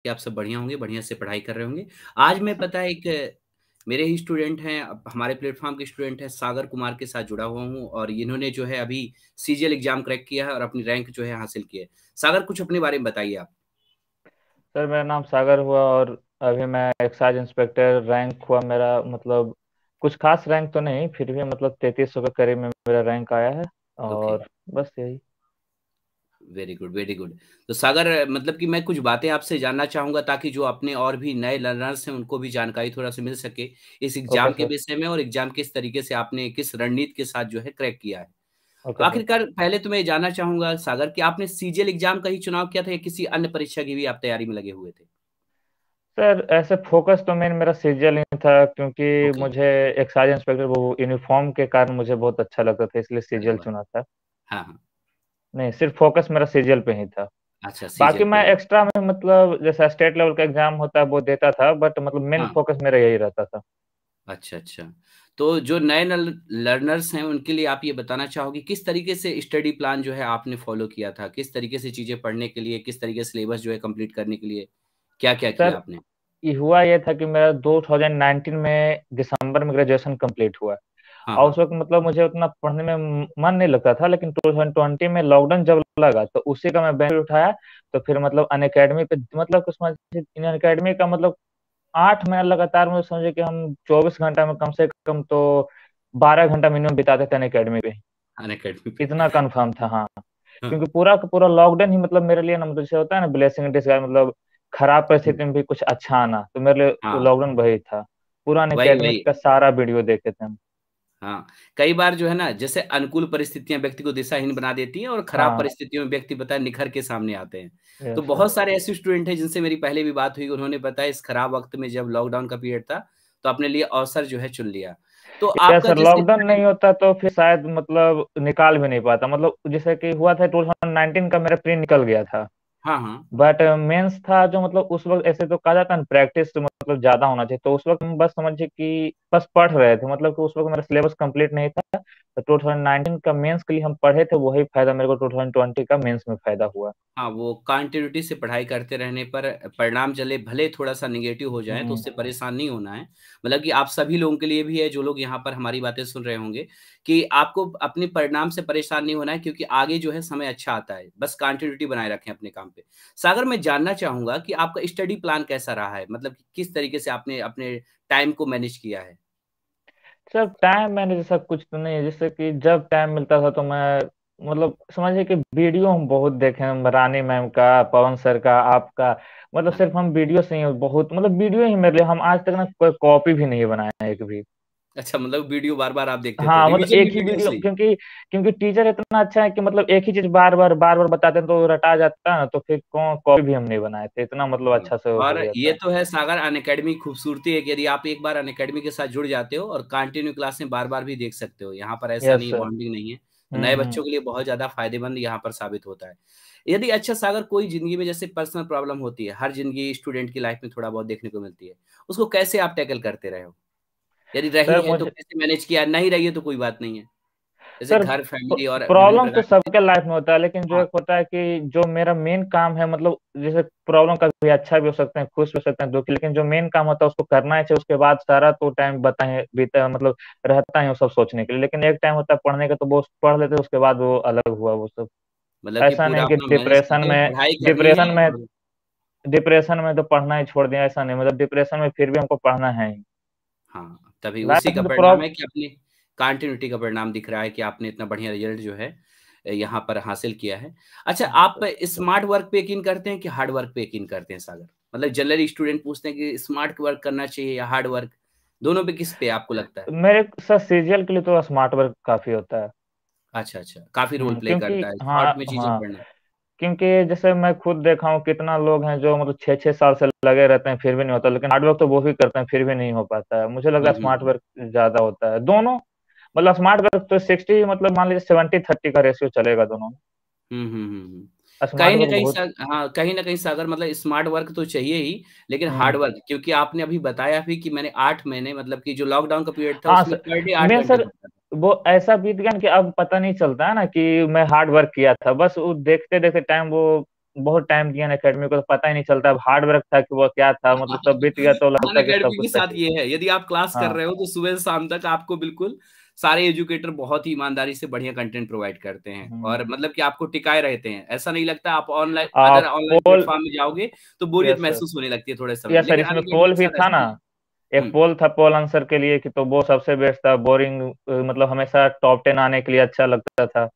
कि आप सब बढ़िया होंगे, बढ़िया से पढ़ाई कर रहे होंगे। आज मैं पता है एक मेरे ही स्टूडेंट हैं, हमारे प्लेटफॉर्म के स्टूडेंट हैं, सागर कुमार के साथ जुड़ा हुआ हूँ और इन्होंने जो है अभी सीजीएल एग्जाम क्रैक किया है और अपनी रैंक जो है हासिल की है। सागर, कुछ अपने बारे में बताइए आप। सर मेरा नाम सागर हुआ और अभी मैं एक्साइज इंस्पेक्टर रैंक हुआ मेरा। मतलब कुछ खास रैंक तो नहीं, फिर भी मतलब 3300 के करीब में मेरा रैंक आया है। ओके। और बस यही। Very good, very good. तो सागर, मतलब कि मैं कुछ बातें आपसे जानना चाहूंगा ताकि जो अपने और भी नए लर्नर्स हैं उनको भी जानकारी थोड़ा सा मिल सके इस ओके एग्जाम के सर। विषय में, और एग्जाम किस तरीके से आपने किस रणनीति के साथ जो है क्रैक किया है। तो ओके सर। आखिरकार पहले तो मैं ये जानना चाहूंगा सागर कि आपने सीजीएल एग्जाम का ही चुनाव किया था या किसी अन्य परीक्षा की भी आप तैयारी में लगे हुए थे। सर ऐसे फोकस तो मेन मेरा सीजीएल ही था, क्योंकि ओके। मुझे एक्साइज इंस्पेक्टर वो यूनिफॉर्म के कारण मुझे बहुत अच्छा लगता था, इसलिए अरे सीजीएल वाह। चुना था। हाँ हाँ। नहीं, सिर्फ फोकस मेरा सीजीएल पे ही था। अच्छा, बाकी सीजीएल पे मैं ही। एक्स्ट्रा में मतलब जैसा स्टेट लेवल का एग्जाम होता है वो देता था, बट मतलब मेन हाँ। फोकस मेरा यही रहता था। अच्छा अच्छा। तो जो नए लर्नर्स हैं उनके लिए आप ये बताना चाहोगे किस तरीके से स्टडी प्लान जो है आपने फॉलो किया था, किस तरीके से चीजें पढ़ने के लिए, किस तरीके से सिलेबस जो है कंप्लीट करने के लिए क्या क्या किया सर आपने। ये हुआ ये था कि मेरा 2019 में दिसंबर में ग्रेजुएशन कंप्लीट हुआ। हाँ और हाँ। उस वक्त मतलब मुझे उतना पढ़ने में मन नहीं लगता था, लेकिन 2020 में लॉकडाउन जब लगा तो उसी का मैं बेनिफिट उठाया। तो फिर मतलब अन अकेडमी पे मतलब कुछ इन अकेडमी का मतलब 8 महीना लगातार मुझे समझे कि हम 24 घंटा में कम से कम तो 12 घंटा मिनिमम बिताते थे अन अकेडमी पे। अन अकेडमी पे। इतना कंफर्म था, हाँ। हाँ क्योंकि पूरा का पूरा लॉकडाउन ही मतलब मेरे लिए ना, मतलब जैसे होता है ना ब्लेसिंग इन डिस्गाइज, मतलब खराब परिस्थिति में भी कुछ अच्छा आना, तो मेरे लिए हाँ। लॉकडाउन वही था। पूरा वही एकेडमिक वही। का सारा वीडियो देखे थे हम। हाँ। कई बार जो है ना, जैसे अनुकूल परिस्थितियां व्यक्ति को दिशाहीन बना देती हैं और खराब हाँ। परिस्थितियों में व्यक्ति बताए निखर के सामने आते हैं। तो यस सर। बहुत सारे ऐसे स्टूडेंट हैं जिनसे मेरी पहले भी बात हुई, उन्होंने बताया इस खराब वक्त में जब लॉकडाउन का पीरियड था तो अपने लिए अवसर जो है चुन लिया। तो यस आपका सर, जैसे लॉकडाउन नहीं होता तो फिर शायद मतलब निकाल भी नहीं पाता। मतलब जैसे कि हुआ था 2019 का मेरा प्री निकल गया था। हाँ हाँ। बट मेंस था जो मतलब उस वक्त ऐसे तो कहा जाता है प्रैक्टिस तो मतलब ज्यादा होना चाहिए, तो उस वक्त हम बस समझिए कि बस पढ़ रहे थे। मतलब कि उस वक्त मेरा सिलेबस कंप्लीट नहीं था, तो 2019 का मेंस के लिए हम पढ़े थे, वही फायदा मेरे को 2020 का मेंस में फायदा हुआ। हाँ, वो कंटिन्यूटी से पढ़ाई करते रहने पर परिणाम चले भले थोड़ा सा निगेटिव हो जाए तो हम्म। उससे परेशान नहीं होना है। मतलब कि आप सभी लोगों के लिए भी है जो लोग यहाँ पर हमारी बातें सुन रहे होंगे कि आपको अपने परिणाम से परेशान नहीं होना है, क्योंकि आगे जो है समय अच्छा आता है, बस कंटिन्यूटी बनाए रखें अपने काम पे। सागर, मैं जानना चाहूंगा कि आपका स्टडी प्लान कैसा रहा है, मतलब कि किस तरीके से आपने अपने टाइम को मैनेज किया है। सर टाइम मैंने जैसा कुछ तो नहीं है, जैसे कि जब टाइम मिलता था तो मैं मतलब समझिए कि वीडियो हम बहुत देखे हैं, रानी मैम का, पवन सर का, आपका। मतलब हाँ। सिर्फ हम वीडियो से ही बहुत मतलब वीडियो ही मेरे लिए, हम आज तक ना कोई कॉपी भी नहीं बनाए हैं एक भी। अच्छा, मतलब वीडियो बार बार आप देखते थे, हाँ मतलब रिवीजन एक भी ही वीडियो वीडियो, से ही। क्योंकि क्योंकि टीचर इतना अच्छा है कि मतलब एक ही चीज बार बार बताते हैं तो रटा जाता है ना, तो फिर कौन कॉपी भी हम नहीं बनाए थे, इतना मतलब हाँ। अच्छा से हो और गया ये था। तो है सागर अन अकेडमी खूबसूरती है कि यदि आप एक बार अन अकेडमी के साथ जुड़ जाते हो और कंटिन्यू क्लासें बार बार भी देख सकते हो, यहाँ पर ऐसा यस नहीं, सर। बाउंडिंग नहीं है। तो नए हम्म। बच्चों के लिए बहुत ज्यादा फायदेमंद यहाँ पर साबित होता है। यदि अच्छा सागर, कोई जिंदगी में जैसे पर्सनल प्रॉब्लम होती है, हर जिंदगी स्टूडेंट की लाइफ में थोड़ा बहुत देखने को मिलती है, उसको कैसे आप टैकल करते रहे हो। यदि रही सर है तो मुझे कैसे मैनेज किया, नहीं रही है तो कोई बात नहीं है, जैसे सर घर, फैमिली और विभिन्न प्रॉब्लम तो प्रकार की सबके चीजें। लाइफ में होता है, लेकिन जो हाँ एक होता है कि जो मेरा मेन काम है, मतलब जैसे प्रॉब्लम का भी अच्छा भी हो सकते हैं, खुश भी हो सकते हैं, दुखी, लेकिन जो मेन काम होता है उसको करना ही चाहिए। उसके बाद सारा तो टाइम बताए बीता मतलब रहता है वो सब सोचने के लिए, लेकिन एक टाइम होता है पढ़ने का, तो वो पढ़ लेते हैं, उसके बाद वो अलग हुआ वो सब। मतलब कि ऐसा पूरा नहीं कि अपना मैनेज करते हो, पढ़ाई करनी है। और डिप्रेशन में तो पढ़ना ही छोड़ दिया, ऐसा नहीं, मतलब डिप्रेशन में फिर भी हमको पढ़ना है ही। हाँ, तभी उसी लाइफ का में तो परिणाम है कि अपनी कंटिन्यूटी का परिणाम दिख रहा है कि आपने इतना बढ़िया रिजल्ट जो है यहाँ पर हासिल किया है। अच्छा, आप स्मार्ट वर्क पे यकीन करते हैं कि हार्ड वर्क पे यकीन करते हैं सागर। मतलब जनरली स्टूडेंट पूछते हैं कि स्मार्ट वर्क करना चाहिए या हार्ड वर्क, दोनों पे किस पे आपको लगता है। मेरे साथ सीजीएल के लिए तो स्मार्ट वर्क काफी होता है। अच्छा अच्छा, काफी रोल प्ले क्योंकि करता है हाँ शॉर्ट में चीजें हाँ, पढ़ना। क्योंकि जैसे मैं खुद देखा हूँ कितना लोग हैं जो मतलब 6 6 साल से लगे रहते हैं फिर भी नहीं होता, लेकिन हार्ड वर्क तो वो भी करते हैं फिर भी नहीं हो पाता है। मुझे लगता है स्मार्ट हम्म। वर्क ज्यादा होता है दोनों। मतलब स्मार्ट वर्क तो 60, मतलब मान लीजिए 70-30 का रेशियो चलेगा दोनों में। स्मार्ट कहीं ना वर्क कहीं बहुत। हाँ, कहीं ना कहीं सागर, मतलब स्मार्ट वर्क तो चाहिए ही, लेकिन हार्ड हम्म। वर्क, क्योंकि आपने अभी बताया भी कि मैंने 8 महीने, मतलब कि जो लॉकडाउन का पीरियड था हाँ उसमें सर, पर डे आठ मैं घंटे सर पढ़ता था। वो ऐसा बीत गया ना कि अब पता नहीं चलता है ना कि मैं हार्ड वर्क किया था, बस वो देखते देखते टाइम वो बहुत टाइम दिया एकेडमी को, तो पता ही नहीं चलता। अब हार्ड वर्क था कि वो क्या था, मतलब सब बीत गया तो लगता है कि सब अनअकैडमी के कुछ साथ सही। ये है, यदि आप क्लास कर हाँ। रहे हो तो सुबह से शाम तक आपको बिल्कुल सारे एजुकेटर बहुत ही ईमानदारी से बढ़िया कंटेंट प्रोवाइड करते हैं, और हम्म। मतलब कि आपको टिकाए रहते हैं। ऐसा नहीं लगता आप ऑनलाइन अदर आप ऑनलाइन पोल। प्लेटफॉर्म में जाओगे तो बोरियत यस सर। महसूस होने लगती है थोड़े समय में, यस सर, लेकिन इसमें अनअकैडमी पोल के भी साथ था ऐसा ना। नहीं है। एक पोल था पोल आंसर के लिए कि, तो वो सबसे बेस्ट था, बोरिंग मतलब हमेशा टॉप 10 आने के लिए अच्छा लगता था।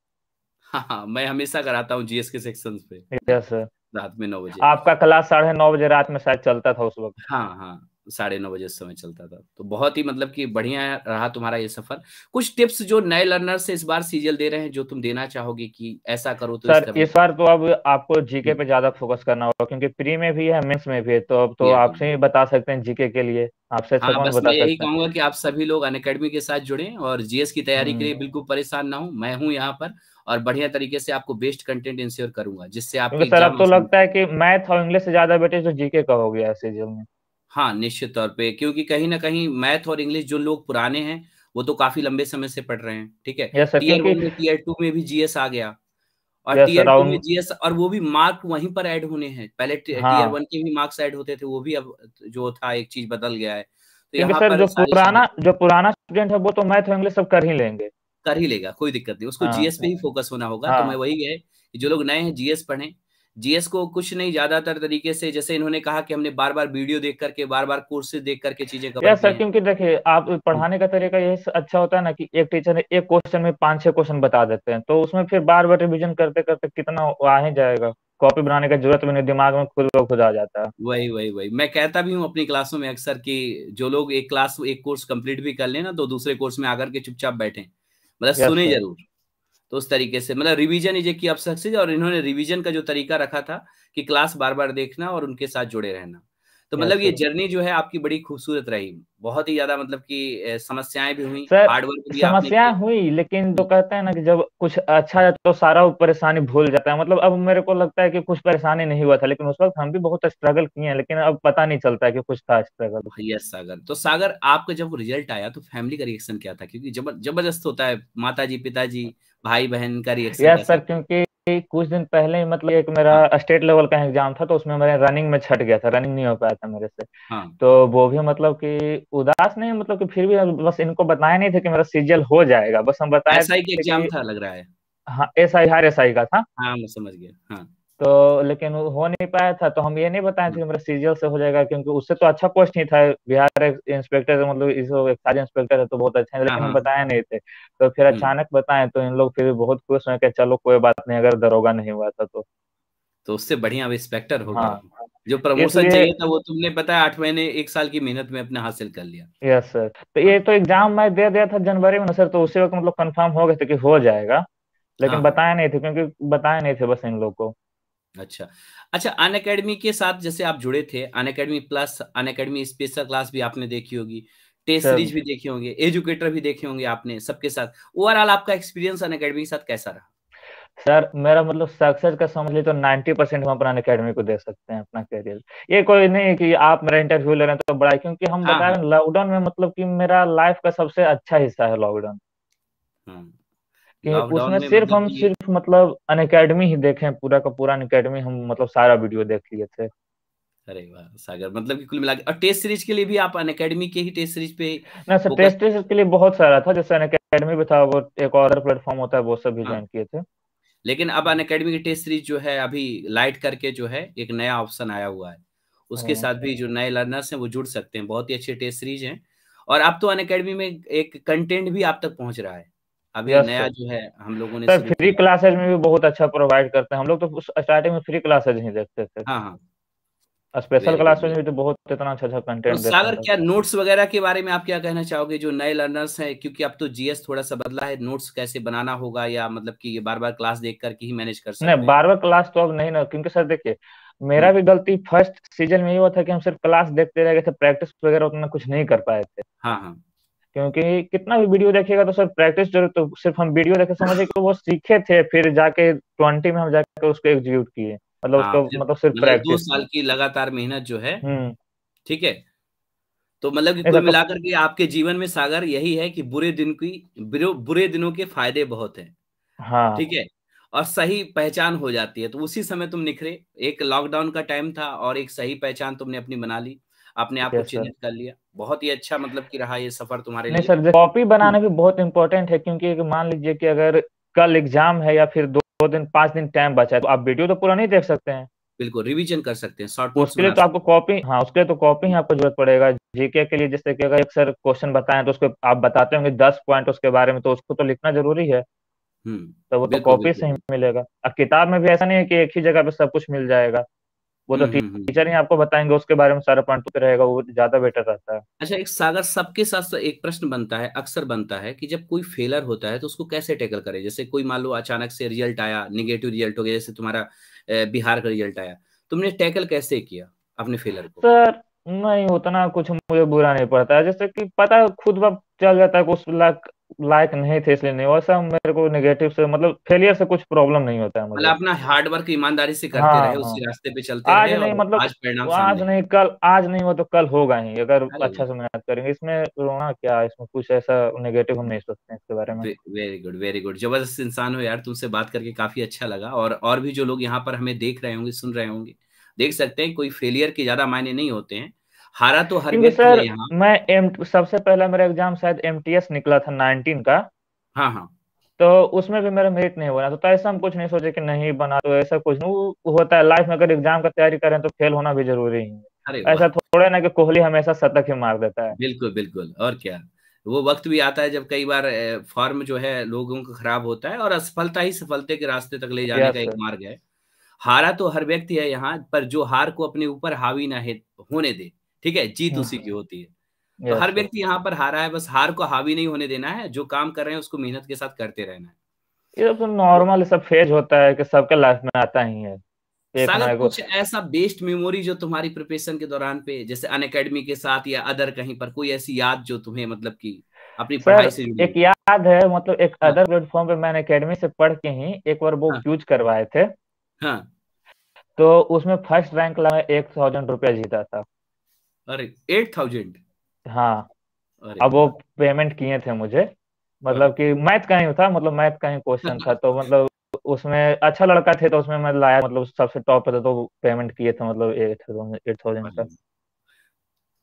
हाँ हाँ, मैं हमेशा कराता हूँ जीएस के सेक्शन पे यस सर। रात में 9 बजे। आपका क्लास 9:30 बजे रात में शायद चलता था उस वक्त। हाँ हाँ, 9:30 बजे समय चलता था, तो बहुत ही मतलब कि बढ़िया रहा तुम्हारा ये सफर। कुछ टिप्स जो नए लर्नर से इस बार सीजीएल दे रहे हैं जो तुम देना चाहोगे कि ऐसा करो तो इस सर तरह। इस बार तो अब आपको जीके पे ज्यादा फोकस करना होगा, क्योंकि प्री में भी है मेंस में भी है, तो अब तो बिल्कुल। आपसे ही बता सकते हैं जीके के लिए। आपसे अच्छा हाँ, कौन बस बता मैं यही सकता है। कहूंगा कि आप सभी लोग अनअकैडमी के साथ जुड़ें और जीएस की तैयारी के लिए हम्म। बिल्कुल परेशान ना हो, मैं हूँ यहाँ पर, और बढ़िया तरीके से आपको बेस्ट कंटेंट इंश्योर करूंगा जिससे आपकी क्योंकि सर अब एग्जाम तो आसान। लगता है कि मैथ और इंग्लिश से ज्यादा बेटे जो जीके का हो गया है सीजन में। हाँ, निश्चित तौर पे, क्योंकि कहीं ना कहीं मैथ और इंग्लिश जो लोग पुराने हैं वो तो काफी लंबे समय से पढ़ रहे हैं, ठीक है। यस सर, टीयर क्योंकि 1 में टीयर 2 में भी जीएस आ गया, और यस टीयर सर। 2 में जीएस, और वो भी मार्क वहीं पर ऐड होने हैं। पहले टीयर हाँ, 1 के भी मार्क्स ऐड होते थे, वो भी अब जो था एक चीज बदल गया है, तो क्योंकि यहाँ सर पर सारी चीजें जो पुराना स्टूडेंट है वो तो मैथ और इंग्लिश सब कर ही लेंगे। कर ही लेगा, कोई दिक्कत नहीं, उसको हाँ। जीएस पे ही फोकस होना होगा। तो मैं हाँ। वही है कि जो लोग नए हैं जीएस पढ़ें। जीएस को कुछ नहीं, ज्यादातर तरीके से जैसे इन्होंने कहा कि हमने बार बार वीडियो देख करके, बार बार कोर्सेज देख करके चीजें कवर यस की सर, हैं। क्योंकि देखिए आप पढ़ाने का तरीका यही अच्छा होता है ना, कि एक टीचर ने एक क्वेश्चन में 5-6 क्वेश्चन बता देते हैं, तो उसमें फिर बार बार रिवीजन करते करते कितना आ ही जाएगा। कॉपी बनाने की जरूरत भी नहीं, दिमाग में खुद ब खुद आ जाता है। वही वही वही मैं कहता भी हूँ अपनी क्लासों में अक्सर कि जो लोग एक कोर्स कंप्लीट भी कर लेना तो दूसरे कोर्स में आकर के चुपचाप बैठें, मतलब यस सुने सर। जरूर। तो उस तरीके से मतलब रिवीजन इज की अब सक्सेस, और इन्होंने रिवीजन का जो तरीका रखा था कि क्लास बार बार देखना और उनके साथ जुड़े रहना, तो मतलब यस ये सर। जर्नी जो है आपकी बड़ी खूबसूरत रही। बहुत ही ज्यादा मतलब कि समस्याएं भी हुई, सर हार्ड वर्क भी आपने समस्याएं किया। हुई, लेकिन जो कहते हैं ना कि जब कुछ अच्छा जाता तो सारा वो परेशानी भूल जाता है। मतलब अब मेरे को लगता है कि कुछ परेशानी नहीं हुआ था, लेकिन उस वक्त हम भी बहुत स्ट्रगल किए हैं, लेकिन अब पता नहीं चलता है कि कुछ था स्ट्रगल। यस सागर, तो सागर आपका जब रिजल्ट आया तो फैमिली का रिएक्शन क्या था, क्योंकि जबरदस्त होता है, माताजी पिताजी भाई बहन का रिएक्शन यस कैसा सर, था? क्योंकि कुछ दिन पहले ही मतलब एक मेरा हाँ स्टेट लेवल का एग्जाम था, तो उसमें मेरे रनिंग में छट गया था, रनिंग नहीं हो पाया था मेरे से। हाँ। तो वो भी मतलब कि उदास नहीं, मतलब कि फिर भी बस इनको बताया नहीं था कि मेरा सीजीएल हो जाएगा, बस हम बताए एसआई के थे एग्जाम कि था लग रहा है। हाँ एसआई, हर एसआई का था। हाँ, मैं समझ गया। हाँ तो लेकिन वो हो नहीं पाया था, तो हम ये नहीं बताए थे हाँ कि मेरा सीजीएल से हो जाएगा, क्योंकि उससे तो अच्छा पोस्ट नहीं था। बिहार इंस्पेक्टर मतलब इस एक्साइज इंस्पेक्टर है तो बहुत अच्छा है, हाँ लेकिन हम हाँ। बताए नहीं थे। तो फिर हम्म। अचानक बताए तो इन लोग फिर बहुत खुश हुए कि चलो कोई बात नहीं, अगर दरोगा नहीं हुआ था तो। तो उससे बढ़िया अब इंस्पेक्टर हो गए, हाँ। जो प्रमोशन इसलिए चाहिए था वो तुमने पता है 8 महीने 1 साल की मेहनत में अपने हासिल कर लिया। यस सर, तो ये हाँ तो एग्जाम मैं दे दिया था जनवरी में ना सर, तो उसी वक्त मतलब कंफर्म हो गए थे कि हो जाएगा, हाँ लेकिन हाँ। बताया नहीं थे, क्योंकि बताए नहीं थे बस इन लोग को। अच्छा अच्छा, अन अकेडमी के साथ जैसे आप जुड़े थे, अन अकेडमी प्लस अन अकेडमी स्पेशल क्लास भी आपने देखी होगी, टेस्ट सर सीरीज भी देखे होंगे, एजुकेटर भी देखे होंगे आपने सबके साथ। ओवरऑल आपका एक्सपीरियंस अन अकेडमी के साथ कैसा रहा? सर मेरा मतलब सक्सेस का समझ लीजिए तो 90% हम अपना अकेडमी को दे सकते हैं अपना करियर। ये कोई नहीं है कि आप मेरा इंटरव्यू ले रहे हैं तो बड़ा है, क्योंकि हम हाँ बता हाँ रहे हैं लॉकडाउन में मतलब कि मेरा लाइफ का सबसे अच्छा हिस्सा है लॉकडाउन। हाँ। कि लॉकडाउन उसमें में सिर्फ मतलब हम कि सिर्फ मतलब अन अकेडमी ही देखे, पूरा का पूरा अन अकेडमी हम मतलब सारा वीडियो देख लिए थे। अरे वाह सागर, मतलब कि कुल मिला के, और टेस्ट सीरीज के लिए भी आप अन अकेडमी के ही टेस्ट सीरीज पे ना सर, फोकस। टेस्ट के लिए बहुत सारा था, जैसे अन अकेडमी भी था, वो एक और प्लेटफॉर्म होता है, वो सब भी हाँ, ज्वाइन किए थे। लेकिन अब अन अकेडमी की टेस्ट सीरीज जो है अभी लाइट करके जो है एक नया ऑप्शन आया हुआ है, उसके ओ, साथ भी जो नए लर्नर्स हैं वो जुड़ सकते हैं। बहुत ही अच्छी टेस्ट सीरीज हैं, और अब तो अन अकेडमी में एक कंटेंट भी आप तक पहुंच रहा है, अभी यस नया सर। जो है हम लोगों ने सर शुरू फ्री किया। क्लासेज में भी बहुत अच्छा प्रोवाइड करते हैं, हम लोग तो स्टार्टिंग में फ्री क्लासेज ही देखते थे। हाँ हाँ। Special very classes good. में भी तो बहुत इतना अच्छा अच्छा तो कंटेंट देते हैं सागर, लोग। क्या नोट्स वगैरह के बारे में आप क्या कहना चाहोगे जो नए लर्नर्स हैं, क्योंकि अब तो जीएस थोड़ा सा बदला है, नोट्स कैसे बनाना होगा, या मतलब कि ये बार बार क्लास देख करके ही मैनेज कर नहीं, सकते हैं? बार बार क्लास तो अब नहीं ना, क्योंकि सर देखिए मेरा हम्म। भी गलती फर्स्ट सीजन में ये हुआ था कि हम सिर्फ क्लास देखते रह गए थे, प्रैक्टिस वगैरह उतना कुछ नहीं कर पाए थे। हाँ हाँ क्योंकि कितना भी वीडियो देखिएगा तो सर प्रैक्टिस जरूर, तो सिर्फ हम वीडियो देखे समझे कि वो सीखे थे, फिर जाके 20 में हम जाके उसको एग्जीक्यूट किए, मतलब हाँ, उसको फिर मतलब सिर्फ मतलब दो प्रैक्टिस साल थी। की लगातार मेहनत जो है, हम्म। ठीक है। तो मतलब कि ऐसा कुल तो मिलाकर के आपके जीवन में सागर यही है कि बुरे दिनों के फायदे बहुत हैं, हाँ। ठीक है। और सही पहचान हो जाती है। तो उसी समय तुम निखरे, एक लॉकडाउन का टाइम था और एक सही पहचान तुमने अपनी बना ली, अपने आप को यस सर। चिन्हित कर लिया। बहुत ही अच्छा मतलब कि रहा ये सफर तुम्हारे नहीं लिए। सर, कॉपी हम्म, बनाना भी बहुत इंपॉर्टेंट है, क्योंकि मान लीजिए कि अगर कल एग्जाम है या फिर 2 दिन 5 दिन टाइम बचा है, तो आप वीडियो तो पूरा नहीं देख सकते हैं। बिल्कुल रिवीजन कर सकते हैं, शॉर्ट नोट्स उसके लिए बना तो आपको सकते कॉपी, हाँ उसके लिए तो कॉपी ही हैं। आपको जरूरत पड़ेगा। जीके के लिए जैसे कि अगर एक सर क्वेश्चन बताएं तो उसको आप बताते होंगे 10 पॉइंट उसके बारे में, तो उसको तो लिखना जरूरी है। तो वो तो बिल्कुल कॉपी से बिल्कुल। ही मिलेगा। अब किताब में भी ऐसा नहीं है कि एक ही जगह पे सब कुछ मिल जाएगा। वो तो टीचर ही हम्म। आपको बताएंगे, उसके बारे में सारा पॉइंट रहेगा, वो ज्यादा बेटर रहता है। अच्छा, एक सागर सबके साथ साथ एक प्रश्न बनता है, अक्सर बनता है कि जब कोई फेलर होता है तो उसको कैसे टैकल करे। जैसे कोई मान लो अचानक से रिजल्ट आया, निगेटिव रिजल्ट हो गया, जैसे तुम्हारा बिहार का रिजल्ट आया, तुमने टैकल कैसे किया अपने फेलर को? सर नहीं, उतना कुछ मुझे बुरा नहीं पड़ता है, जैसे कि पता है खुद ब चल जाता है कि उस लायक नहीं थे इसलिए नहीं, वैसा मेरे को नेगेटिव से मतलब फेलियर से कुछ प्रॉब्लम नहीं होता है मतलब मुझे। अपना हार्ड वर्क ईमानदारी से करते हाँ रहे, हाँ। उसी रास्ते पे चलते आज रहे नहीं और मतलब, आज परिणाम आज सामने है। नहीं कल, आज नहीं हो तो कल होगा ही, अगर अरे अच्छा से मेहनत करेंगे। इसमें रोना क्या है, इसमें कुछ ऐसा नेगेटिव हम नहीं सोचते हैं इसके बारे में। वेरी गुड वेरी गुड, जबरदस्त इंसान हो यार, तुमसे बात करके काफी अच्छा लगा। और भी जो लोग यहाँ पर हमें देख रहे होंगे, सुन रहे होंगे, देख सकते हैं कोई फेलियर के ज्यादा मायने नहीं होते हैं। हारा तो हर क्योंकि व्यक्ति है सर यहाँ। मैं एम सबसे पहला मेरा एग्जाम शायद एमटीएस निकला था 19 का। हाँ हाँ। तो उसमें भी मेरा मेरिट नहीं बना, तो ऐसा हम कुछ नहीं सोचे कि नहीं बना, तो ऐसा कुछ नहीं वो होता है लाइफ में। अगर एग्जाम का तैयारी करें तो फेल होना भी जरूरी ही अरे है। वाह। ऐसा थोड़ा ना कि कोहली हमेशा शतक ही मार देता है। बिल्कुल बिल्कुल, और क्या। वो वक्त भी आता है जब कई बार फॉर्म जो है लोगों का खराब होता है, और असफलता ही सफलता के रास्ते तक ले जाने का यस एक सर। मार्ग है। हारा तो हर व्यक्ति है यहाँ पर, जो हार को अपने ऊपर हावी ना होने दे, ठीक है, जीत उसी की होती है। तो यस हर सर। व्यक्ति यहाँ पर हारा है, बस हार को हावी नहीं होने देना है, जो काम कर रहे हैं उसको मेहनत के साथ करते रहना है। ये तो तो नॉर्मल सब फेज होता है कि सबके लाइफ में आता ही है, एक ना सागर, एक। कुछ ऐसा बेस्ट मेमोरी जो तुम्हारी प्रिपरेशन के दौरान पे, जैसे अन अकेडमी के साथ या अदर कहीं पर, कोई ऐसी याद जो तुम्हें मतलब कि अपनी सर पढ़ाई से जुड़ी एक हो? याद है, मतलब एक हाँ अदर प्लेटफॉर्म पे मैंने एकेडमी से पढ़ के ही एक बार वो हाँ क्यूज करवाए थे। हाँ। तो उसमें फर्स्ट रैंक ला 1,000 रुपया जीता था। अरे 8,000? हाँ। अरे अब वो वाह। पेमेंट किए थे मुझे, हाँ। मतलब कि मैथ का ही था, मतलब मैथ का ही क्वेश्चन था, तो मतलब उसमें अच्छा लड़का थे, तो उसमें मैं लाया, मतलब सबसे टॉप पे था, तो पेमेंट किए थे मतलब 8,000 अरे का। वाह।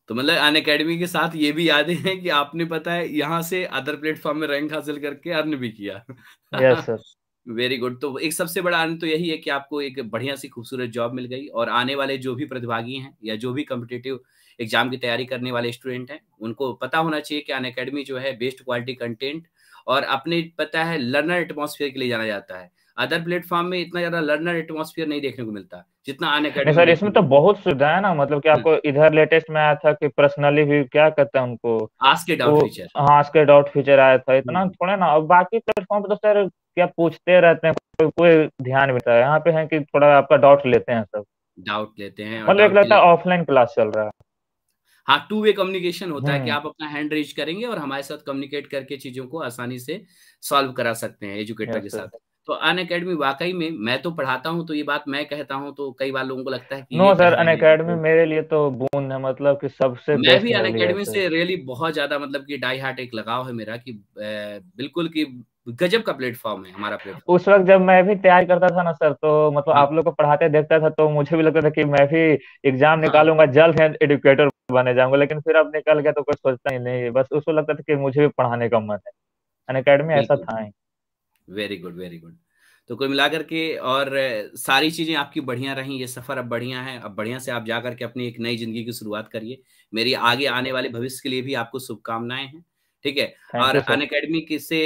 तो मतलब अन अकेडमी के साथ ये भी यादें हैं कि आपने पता है यहाँ से अदर प्लेटफॉर्म में रैंक हासिल करके अर्न भी किया। Yes sir. Very good. तो एक सबसे बड़ा आनंद तो यही है कि आपको एक बढ़िया सी खूबसूरत जॉब मिल गई, और आने वाले जो भी प्रतिभागी हैं या जो भी कम्पिटिटिव एग्जाम की तैयारी करने वाले स्टूडेंट हैं, उनको पता होना चाहिए कि अन अकेडमी जो है बेस्ट क्वालिटी कंटेंट और अपने पता है लर्नर एटमॉस्फेयर के लिए जाना जाता है। अदर प्लेटफॉर्म में इतना ज्यादा लर्नर एटमॉस्फेयर नहीं देखने को मिलता जितना अन नहीं अकेडमी में सर, देखने इसमें को तो मिलता बहुत सुविधा है ना, मतलब कि है। आपको इधर लेटेस्ट में आया था कि पर्सनली भी क्या कहते हैं उनको, आस्क इट वो आउट फीचर। हाँ के डॉट फीचर आया था, इतना हम्म। थोड़ा ना। और बाकी प्लेटफॉर्म पे तो सर क्या पूछते रहते हैं, कोई ध्यान नहीं देता है। यहाँ पे है कि थोड़ा आपका डाउट लेते हैं सब। डाउट लेते हैं, और मतलब एक डाउट के लगता लिए है ऑफलाइन क्लास चल रहा है। हाँ, टू वे कम्युनिकेशन होता है कि हम्म। आप अपना हैंड रेज करेंगे और हमारे साथ कम्युनिकेट करके चीजों को आसानी से सॉल्व करा सकते हैं एजुकेटर के यस साथ। सर। तो अन अकेडमी वाकई में, मैं तो पढ़ाता हूँ तो ये बात मैं कहता हूँ, तो कई बार लोगों को लगता है कि नो ये सर, कह रहे हैं अनअकैडमी तो। मेरे लिए तो बून है, मतलब कि सबसे मैं बेस्ट भी अन मेरे लिए है अकेडमी सर। से रियली बहुत ज्यादा मतलब कि डाई हार्ट एक लगाव है मेरा, कि बिल्कुल कि गजब का प्लेटफॉर्म है हमारा प्लेटफॉर्म। उस वक्त जब मैं भी तैयारी करता था ना सर, तो मतलब हाँ आप लोग को पढ़ाते देखता था, तो मुझे भी लगता था कि मैं भी एग्जाम हाँ। निकालूंगा, जल्द है एडुकेटर बने जाऊंगा। लेकिन फिर अब निकल गया तो कुछ सोचता ही नहीं, बस उसको लगता था कि मुझे भी पढ़ाने का मन है। अनअकैडमी ऐसा बिल्कुल। था ही। Very good very good. तो कुल मिलाकर के, और सारी चीजें आपकी बढ़िया रही, ये सफर अब बढ़िया है, अब बढ़िया से आप जा करके अपनी एक नई जिंदगी की शुरुआत करिए। मेरी आगे आने वाले भविष्य के लिए भी आपको शुभकामनाएं हैं, ठीक है। थैंक और यू सर। अन अकेडमी से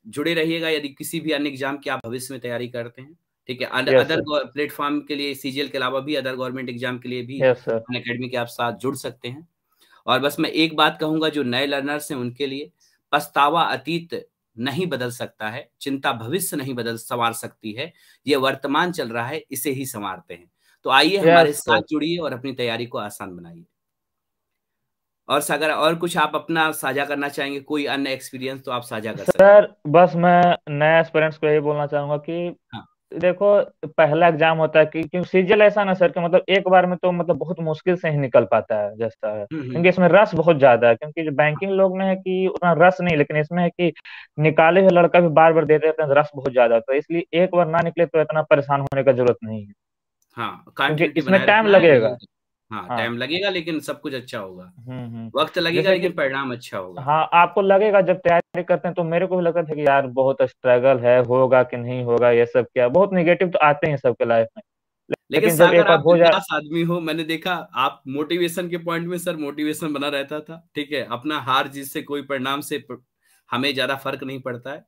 जुड़े रहिएगा यदि किसी भी अन्य एग्जाम की आप भविष्य में तैयारी करते हैं, ठीक है। Yes other sir. प्लेटफॉर्म के लिए, सीजीएल के अलावा भी अदर गवर्नमेंट एग्जाम के लिए भी यस सर। अन अकेडमी के आप साथ जुड़ सकते हैं। और बस मैं एक बात कहूंगा, जो नए लर्नर्स हैं उनके लिए, पछतावा अतीत नहीं बदल सकता है, चिंता भविष्य नहीं बदल संवार सकती है, ये वर्तमान चल रहा है, इसे ही संवारते हैं। तो आइए हमारे यस साथ सर। जुड़िए और अपनी तैयारी को आसान बनाइए। और सागर, और कुछ आप अपना साझा करना चाहेंगे, कोई अन्य एक्सपीरियंस तो आप साझा कर सकते हैं। सर बस मैं नए एस्पिरेंट्स को यही बोलना चाहूंगा कि हाँ देखो, पहला एग्जाम होता है कि क्योंकि सीजीएल ऐसा ना सर कि मतलब एक बार में तो मतलब बहुत मुश्किल से ही निकल पाता है जैसा है, हम्म। क्योंकि इसमें रस बहुत ज्यादा है। क्योंकि जो बैंकिंग लोग में है कि उतना रस नहीं, लेकिन इसमें है कि निकाले हुए लड़का भी बार बार देते रहते हैं, रस बहुत ज्यादा है। तो इसलिए एक बार ना निकले तो इतना परेशान होने का जरूरत नहीं है, हाँ, क्योंकि कंटिन्यूटी इसमें बनाए टाइम रखना है, लगेगा। मेहनत। हाँ, हाँ। टाइम लगेगा लेकिन सब कुछ अच्छा होगा। हम्म। वक्त लगेगा जैसे कि लेकिन परिणाम अच्छा होगा। हाँ, आपको लगेगा जब तैयारी करते हैं तो मेरे को भी लगता था कि यार बहुत स्ट्रगल है, होगा कि नहीं होगा, ये सब क्या, बहुत निगेटिव तो आते हैं सबके लाइफ में। लेकिन लेकिन जब सागर एक बार आप हो जाए। बिंदास आदमी हो, मैंने देखा आप मोटिवेशन के पॉइंट में सर मोटिवेशन बना रहता था, ठीक है, अपना हार जीत से कोई परिणाम से हमें ज्यादा फर्क नहीं पड़ता है,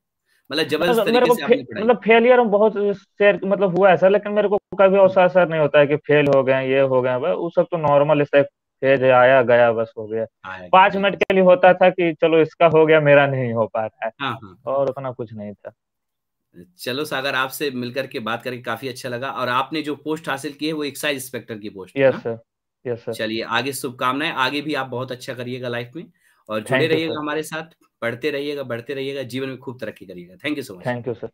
मतलब जबरदस्त मेरे तरीके को से आपने पढ़ाई मतलब की। फेलियर में बहुत शेयर मतलब हुआ है सर, लेकिन मेरे को कभी ऐसा असर नहीं होता है कि फेल हो गए, ये हो गए, बस वो सब तो नॉर्मल इससे फेज आया गया, बस हो गया। आया गया, 5 मिनट बिल्कुल। के लिए होता था कि चलो इसका हो गया, मेरा नहीं हो पा रहा है, हाँ हाँ और उतना कुछ नहीं था। हाँ। चलो सागर, आपसे मिलकर के बात करके काफी अच्छा लगा, और आपने जो पोस्ट हासिल की है वो एक्साइज इंस्पेक्टर की पोस्ट है यस ना। सर। Yes sir. चलिए, आगे शुभकामनाएं, आगे भी आप बहुत अच्छा करिएगा लाइफ में, और जुड़े थैंक यू रहिएगा सर। हमारे साथ, पढ़ते रहिएगा, बढ़ते रहिएगा, जीवन में खूब तरक्की करिएगा। Thank you so much. Thank you sir.